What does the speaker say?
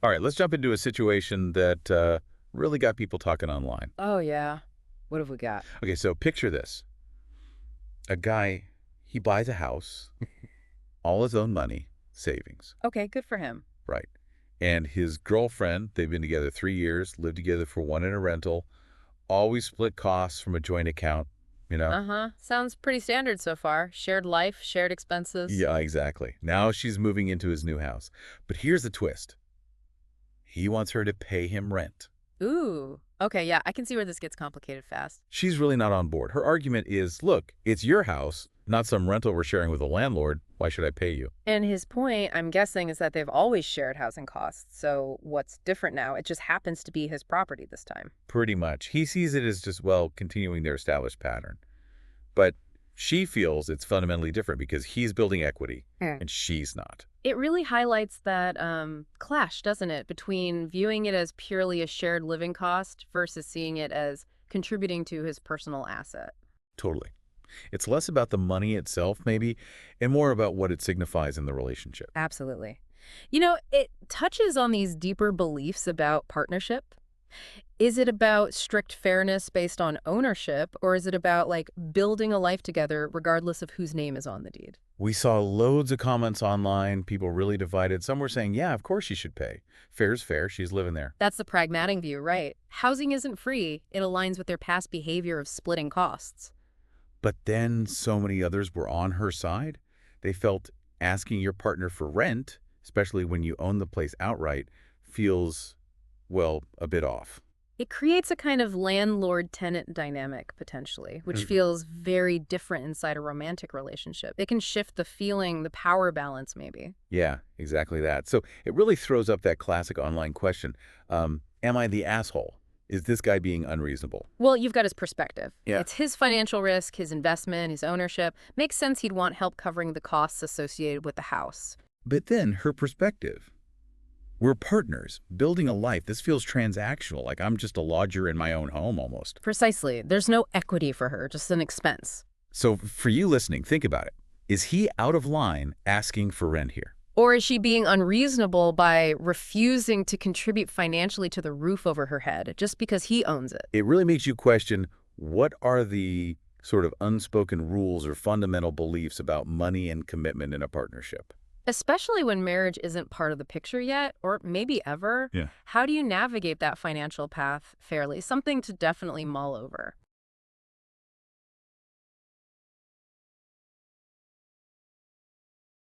All right, let's jump into a situation that really got people talking online. Oh, yeah. What have we got? Okay, so picture this. A guy, he buys a house, all his own money, savings, Okay, good for him. right? And his girlfriend, they've been together 3 years, lived together for one in a rental, always split costs from a joint account, you know? Uh-huh. Sounds pretty standard so far. Shared life, shared expenses. Yeah, exactly. Now she's moving into his new house. But here's the twist. He wants her to pay him rent. Ooh. Okay, yeah, I can see where this gets complicated fast. She's really not on board. Her argument is, look, it's your house, not some rental we're sharing with a landlord. Why should I pay you? And his point, I'm guessing, is that they've always shared housing costs. So what's different now? It just happens to be his property this time. Pretty much. He sees it as just, well, continuing their established pattern. But she feels it's fundamentally different because he's building equity and she's not. It really highlights that clash, doesn't it, between viewing it as purely a shared living cost versus seeing it as contributing to his personal asset. Totally. It's less about the money itself, maybe, and more about what it signifies in the relationship. Absolutely. It touches on these deeper beliefs about partnership. Is it about strict fairness based on ownership, or is it about like building a life together regardless of whose name is on the deed? We saw loads of comments online, people really divided. Some were saying, yeah, of course she should pay. Fair's fair, she's living there. That's the pragmatic view, right? Housing isn't free. It aligns with their past behavior of splitting costs. But then so many others were on her side. They felt asking your partner for rent, especially when you own the place outright, feels, well, a bit off. It creates a kind of landlord-tenant dynamic, potentially, which Mhm. feels very different inside a romantic relationship. It can shift the feeling, the power balance, maybe. Yeah, exactly that. So it really throws up that classic online question. Am I the asshole? Is this guy being unreasonable? Well, you've got his perspective. Yeah. It's his financial risk, his investment, his ownership. Makes sense he'd want help covering the costs associated with the house. But then her perspective. We're partners, building a life. This feels transactional, like I'm just a lodger in my own home almost. Precisely. There's no equity for her, just an expense. So for you listening, think about it. Is he out of line asking for rent here? Or is she being unreasonable by refusing to contribute financially to the roof over her head just because he owns it? It really makes you question, what are the sort of unspoken rules or fundamental beliefs about money and commitment in a partnership? Especially when marriage isn't part of the picture yet, or maybe ever. Yeah. How do you navigate that financial path fairly? Something to definitely mull over.